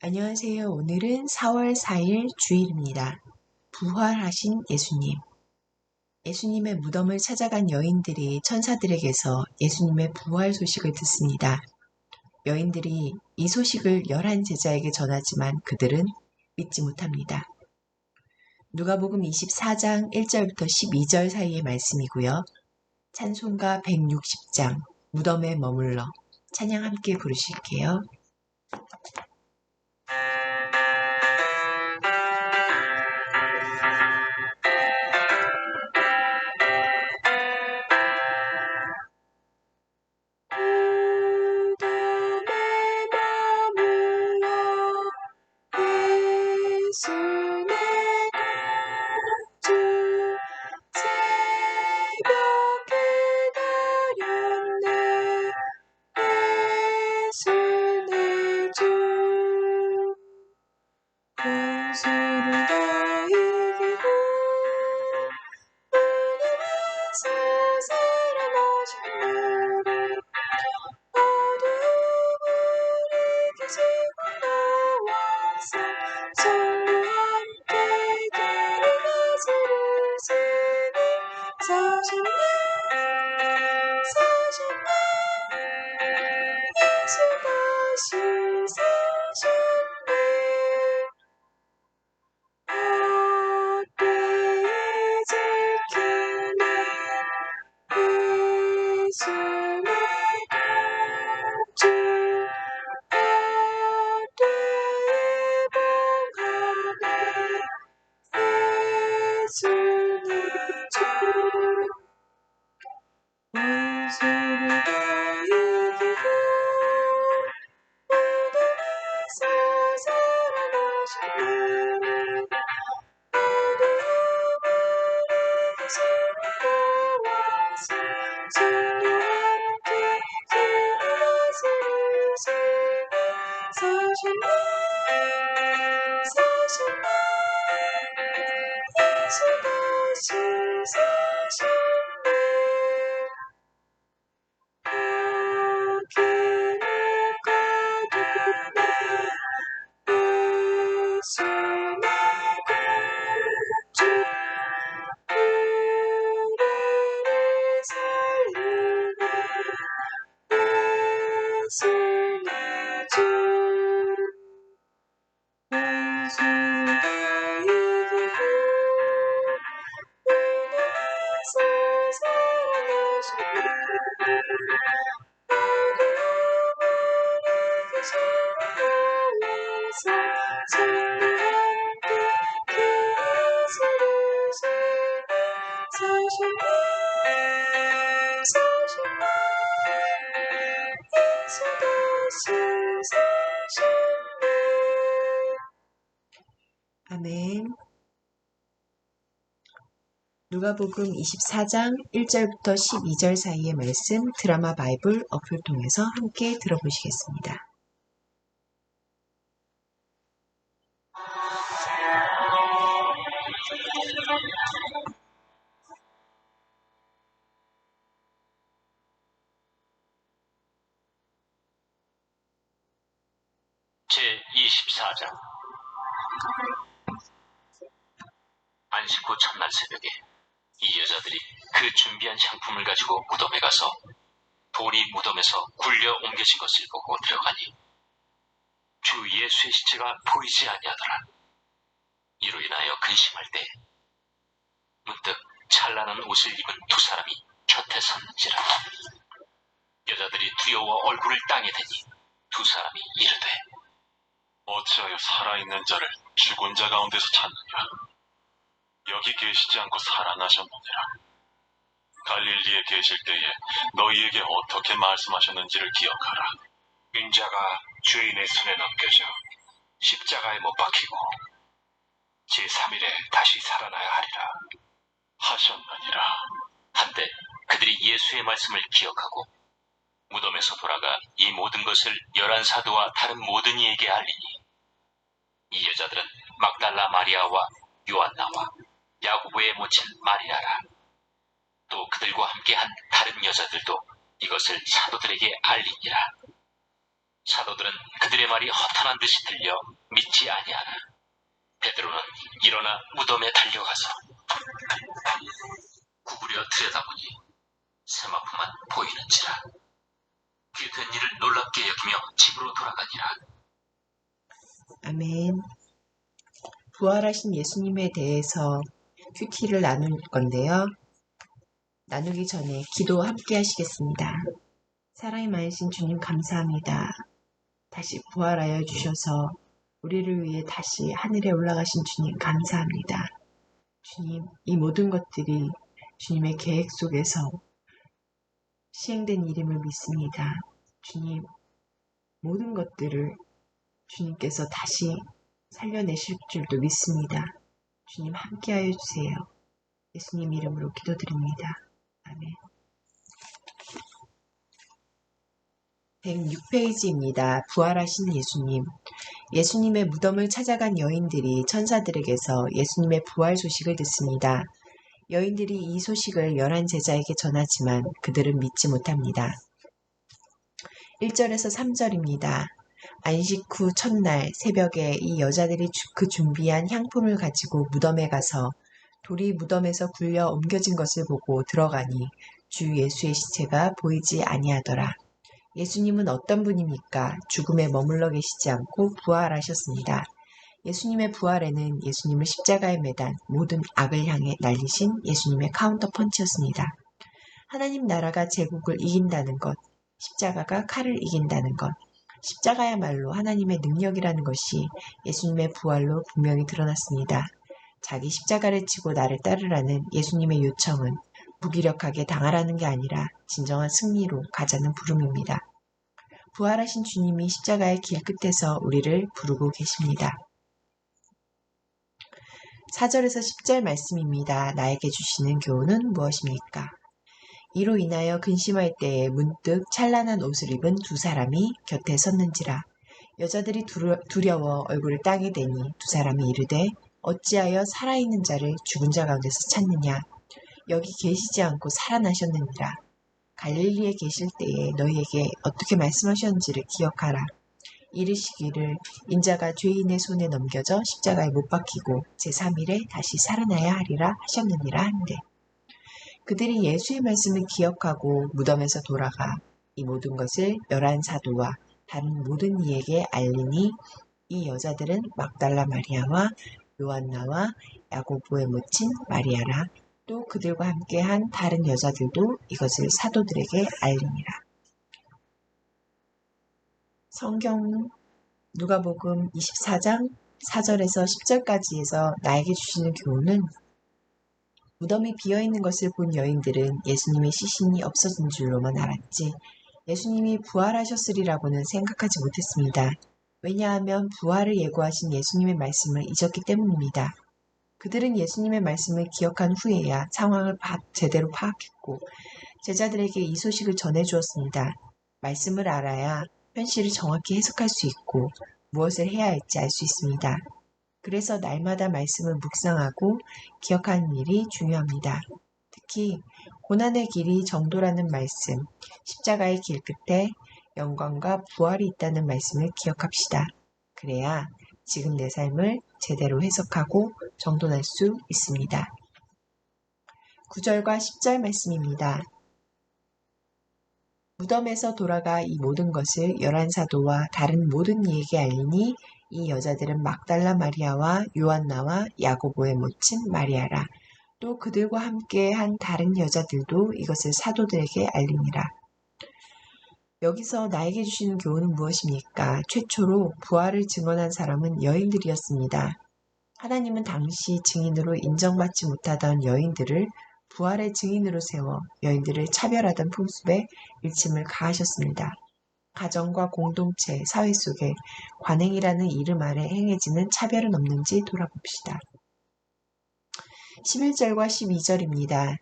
안녕하세요. 오늘은 4월 4일 주일입니다. 부활하신 예수님. 예수님의 무덤을 찾아간 여인들이 천사들에게서 예수님의 부활 소식을 듣습니다. 여인들이 이 소식을 11제자에게 전하지만 그들은 믿지 못합니다. 누가복음 24장 1절부터 12절 사이의 말씀이고요. 찬송가 160장 무덤에 머물러 찬양 함께 부르실게요. 아멘. 누가복음 24장 1절부터 12절 사이의 말씀 드라마 바이블 어플 통해서 함께 들어보시겠습니다. 제24장 안식 후 첫날 새벽에 이 여자들이 그 준비한 향품을 가지고 무덤에 가서 돌이 무덤에서 굴려 옮겨진 것을 보고 들어가니 주 예수의 시체가 보이지 아니하더라. 이로 인하여 근심할 때 문득 찬란한 옷을 입은 두 사람이 곁에 섰는지라. 여자들이 두려워 얼굴을 땅에 대니 두 사람이 이르되 어찌하여 살아있는 자를 죽은 자 가운데서 찾느냐? 여기 계시지 않고 살아나셨느니라. 갈릴리에 계실 때에 너희에게 어떻게 말씀하셨는지를 기억하라. 인자가 주인의 손에 넘겨져 십자가에 못 박히고 제3일에 다시 살아나야 하리라 하셨느니라. 한때 그들이 예수의 말씀을 기억하고 무덤에서 돌아가 이 모든 것을 11사도와 다른 모든 이에게 알리니 이 여자들은 막달라 마리아와 요한나와 야고보의 모친 마리아라. 또 그들과 함께한 다른 여자들도 이것을 사도들에게 알리니라. 사도들은 그들의 말이 허탄한 듯이 들려 믿지 아니하나 베드로는 일어나 무덤에 달려가서 구부려 들여다보니 세마포만 보이는지라. 그 된 일을 놀랍게 여기며 집으로 돌아가니라. 아멘. 부활하신 예수님에 대해서 큐티를 나눌 건데요. 나누기 전에 기도 함께 하시겠습니다. 사랑이 많으신 주님 감사합니다. 다시 부활하여 주셔서 우리를 위해 다시 하늘에 올라가신 주님 감사합니다. 주님, 이 모든 것들이 주님의 계획 속에서 시행된 일임을 믿습니다. 주님, 모든 것들을 주님께서 다시 살려내실 줄도 믿습니다. 주님 함께하여 주세요. 예수님 이름으로 기도드립니다. 아멘. 106페이지입니다. 부활하신 예수님. 예수님의 무덤을 찾아간 여인들이 천사들에게서 예수님의 부활 소식을 듣습니다. 여인들이 이 소식을 11 제자에게 전하지만 그들은 믿지 못합니다. 1절에서 3절입니다. 안식 후 첫날 새벽에 이 여자들이 그 준비한 향품을 가지고 무덤에 가서 돌이 무덤에서 굴려 옮겨진 것을 보고 들어가니 주 예수의 시체가 보이지 아니하더라. 예수님은 어떤 분입니까? 죽음에 머물러 계시지 않고 부활하셨습니다. 예수님의 부활에는 예수님을 십자가에 매단 모든 악을 향해 날리신 예수님의 카운터 펀치였습니다. 하나님 나라가 제국을 이긴다는 것, 십자가가 칼을 이긴다는 것, 십자가야말로 하나님의 능력이라는 것이 예수님의 부활로 분명히 드러났습니다. 자기 십자가를 지고 나를 따르라는 예수님의 요청은 무기력하게 당하라는 게 아니라 진정한 승리로 가자는 부름입니다. 부활하신 주님이 십자가의 길 끝에서 우리를 부르고 계십니다. 4절에서 10절 말씀입니다. 나에게 주시는 교훈은 무엇입니까? 이로 인하여 근심할 때에 문득 찬란한 옷을 입은 두 사람이 곁에 섰는지라. 여자들이 두려워 얼굴을 땅에 대니 두 사람이 이르되 어찌하여 살아있는 자를 죽은 자 가운데서 찾느냐. 여기 계시지 않고 살아나셨느니라. 갈릴리에 계실 때에 너희에게 어떻게 말씀하셨는지를 기억하라. 이르시기를 인자가 죄인의 손에 넘겨져 십자가에 못 박히고 제3일에 다시 살아나야 하리라 하셨느니라 한데. 그들이 예수의 말씀을 기억하고 무덤에서 돌아가 이 모든 것을 11 사도와 다른 모든 이에게 알리니 이 여자들은 막달라 마리아와 요한나와 야고보의 모친 마리아라. 또 그들과 함께한 다른 여자들도 이것을 사도들에게 알리니라. 성경 누가복음 24장 4절에서 10절까지에서 나에게 주시는 교훈은 무덤이 비어있는 것을 본 여인들은 예수님의 시신이 없어진 줄로만 알았지 예수님이 부활하셨으리라고는 생각하지 못했습니다. 왜냐하면 부활을 예고하신 예수님의 말씀을 잊었기 때문입니다. 그들은 예수님의 말씀을 기억한 후에야 상황을 제대로 파악했고 제자들에게 이 소식을 전해주었습니다. 말씀을 알아야 현실을 정확히 해석할 수 있고 무엇을 해야 할지 알 수 있습니다. 그래서 날마다 말씀을 묵상하고 기억하는 일이 중요합니다. 특히 고난의 길이 정도라는 말씀, 십자가의 길 끝에 영광과 부활이 있다는 말씀을 기억합시다. 그래야 지금 내 삶을 제대로 해석하고 정돈할 수 있습니다. 9절과 10절 말씀입니다. 무덤에서 돌아가 이 모든 것을 11 사도와 다른 모든 이에게 알리니 이 여자들은 막달라 마리아와 요한나와 야고보의 모친 마리아라. 또 그들과 함께 한 다른 여자들도 이것을 사도들에게 알리니라. 여기서 나에게 주시는 교훈은 무엇입니까? 최초로 부활을 증언한 사람은 여인들이었습니다. 하나님은 당시 증인으로 인정받지 못하던 여인들을 부활의 증인으로 세워 여인들을 차별하던 풍습에 일침을 가하셨습니다. 가정과 공동체, 사회 속에 관행이라는 이름 아래 행해지는 차별은 없는지 돌아봅시다. 11절과 12절입니다.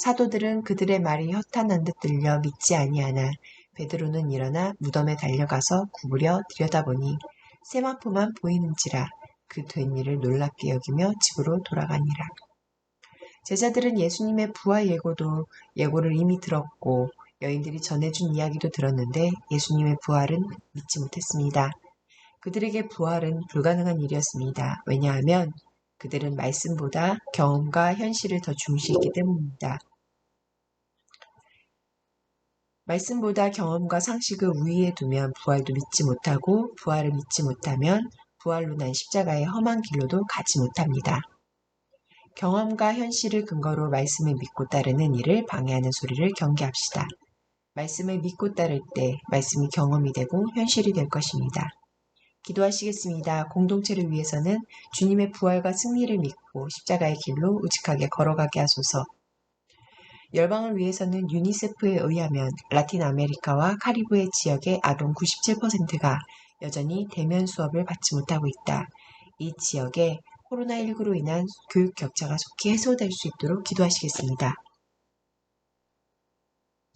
사도들은 그들의 말이 허탄한 듯 들려 믿지 아니하나 베드로는 일어나 무덤에 달려가서 구부려 들여다보니 세마포만 보이는지라. 그 된 일을 놀랍게 여기며 집으로 돌아가니라. 제자들은 예수님의 부활 예고를 이미 들었고 여인들이 전해준 이야기도 들었는데 예수님의 부활은 믿지 못했습니다. 그들에게 부활은 불가능한 일이었습니다. 왜냐하면 그들은 말씀보다 경험과 현실을 더 중시했기 때문입니다. 말씀보다 경험과 상식을 우위에 두면 부활도 믿지 못하고 부활을 믿지 못하면 부활로 난 십자가의 험한 길로도 가지 못합니다. 경험과 현실을 근거로 말씀을 믿고 따르는 일을 방해하는 소리를 경계합시다. 말씀을 믿고 따를 때 말씀이 경험이 되고 현실이 될 것입니다. 기도하시겠습니다. 공동체를 위해서는 주님의 부활과 승리를 믿고 십자가의 길로 우직하게 걸어가게 하소서. 열방을 위해서는 유니세프에 의하면 라틴 아메리카와 카리브해 지역의 아동 97%가 여전히 대면 수업을 받지 못하고 있다. 이 지역에 코로나19로 인한 교육 격차가 속히 해소될 수 있도록 기도하시겠습니다.